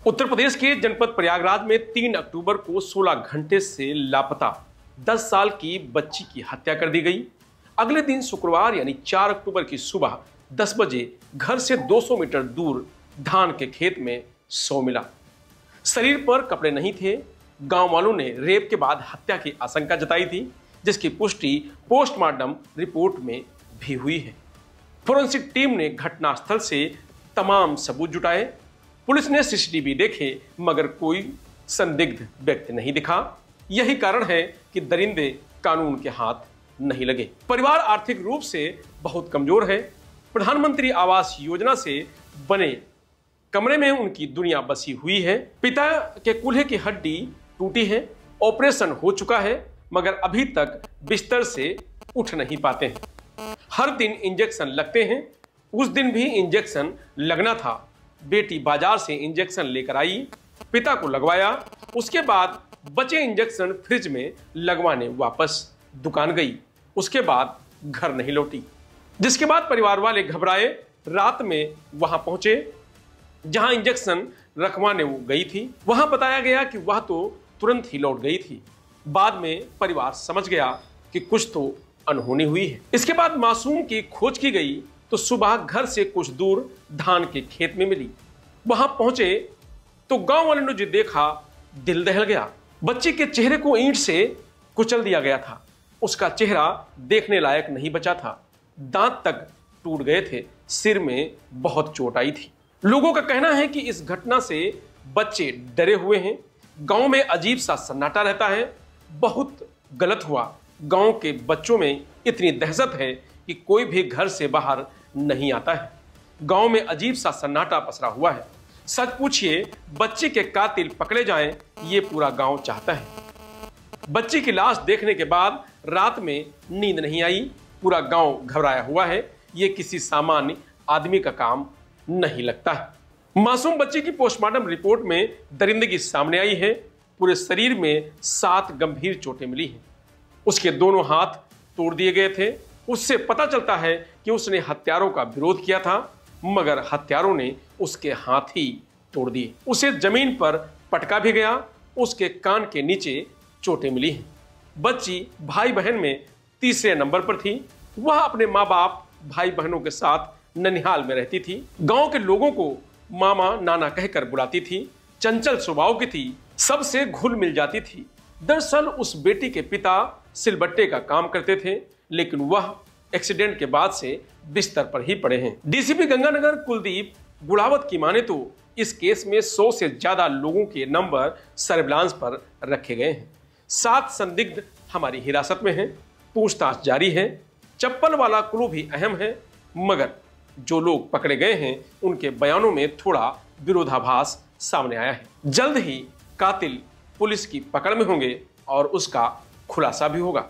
उत्तर प्रदेश के जनपद प्रयागराज में 3 अक्टूबर को 16 घंटे से लापता 10 साल की बच्ची की हत्या कर दी गई। अगले दिन शुक्रवार यानी 4 अक्टूबर की सुबह 10 बजे घर से 200 मीटर दूर धान के खेत में शव मिला। शरीर पर कपड़े नहीं थे। गांव वालों ने रेप के बाद हत्या की आशंका जताई थी, जिसकी पुष्टि पोस्टमार्टम रिपोर्ट में भी हुई है। फोरेंसिक टीम ने घटनास्थल से तमाम सबूत जुटाए। पुलिस ने सीसीटीवी देखे मगर कोई संदिग्ध व्यक्ति नहीं दिखा। यही कारण है कि दरिंदे कानून के हाथ नहीं लगे। परिवार आर्थिक रूप से बहुत कमजोर है। प्रधानमंत्री आवास योजना से बने कमरे में उनकी दुनिया बसी हुई है। पिता के कूल्हे की हड्डी टूटी है, ऑपरेशन हो चुका है मगर अभी तक बिस्तर से उठ नहीं पाते हैं। हर दिन इंजेक्शन लगते हैं। उस दिन भी इंजेक्शन लगना था। बेटी बाजार से इंजेक्शन लेकर आई, पिता को लगवाया। उसके बाद बचे इंजेक्शन फ्रिज में लगवाने वापस दुकान गई। उसके बाद घर नहीं लौटी, जिसके बाद परिवार वाले घबराए। रात में वहां पहुंचे जहां इंजेक्शन रखवाने वो गई थी। वहां बताया गया कि वह तो तुरंत ही लौट गई थी। बाद में परिवार समझ गया कि कुछ तो अनहोनी हुई है। इसके बाद मासूम की खोज की गई तो सुबह घर से कुछ दूर धान के खेत में मिली। वहां पहुंचे तो गांव वालों ने जो देखा दिल दहल गया। बच्ची के चेहरे को ईंट से कुचल दिया गया था। उसका चेहरा देखने लायक नहीं बचा था। दांत तक टूट गए थे। सिर में बहुत चोट आई थी। लोगों का कहना है कि इस घटना से बच्चे डरे हुए हैं। गांव में अजीब सा सन्नाटा रहता है। बहुत गलत हुआ। गांव के बच्चों में इतनी दहशत है कि कोई भी घर से बाहर नहीं आता है। गांव में अजीब सा सन्नाटा पसरा हुआ है। सच पूछिए, बच्ची के कातिल पकड़े जाएं, ये पूरा गांव चाहता है। बच्ची की लाश देखने के बाद रात में नींद नहीं आई। पूरा गांव घबराया हुआ है। ये किसी सामान्य आदमी का काम नहीं लगता है। मासूम बच्ची की पोस्टमार्टम रिपोर्ट में दरिंदगी सामने आई है। पूरे शरीर में 7 गंभीर चोटें मिली हैं। उसके दोनों हाथ तोड़ दिए गए थे। उससे पता चलता है कि उसने हत्यारों का विरोध किया था मगर हत्यारों ने उसके हाथ ही तोड़ दिए। उसे जमीन पर पटका भी गया। उसके कान के नीचे चोटें मिली हैं। बच्ची भाई बहन में तीसरे नंबर पर थी। वह अपने माँ बाप भाई बहनों के साथ ननिहाल में रहती थी। गांव के लोगों को मामा नाना कहकर बुलाती थी। चंचल स्वभाव की थी। सबसे घुल मिल जाती थी। दरअसल उस बेटी के पिता सिलबट्टे का काम करते थे, लेकिन वह एक्सीडेंट के बाद से बिस्तर पर ही पड़े हैं। डीसीपी गंगानगर कुलदीप गुड़ावत की माने तो इस केस में 100 से ज्यादा लोगों के नंबर सर्विलांस पर रखे गए हैं। 7 संदिग्ध हमारी हिरासत में हैं। पूछताछ जारी है। चप्पल वाला क्लू भी अहम है मगर जो लोग पकड़े गए हैं उनके बयानों में थोड़ा विरोधाभास सामने आया है। जल्द ही कातिल पुलिस की पकड़ में होंगे और उसका खुलासा भी होगा।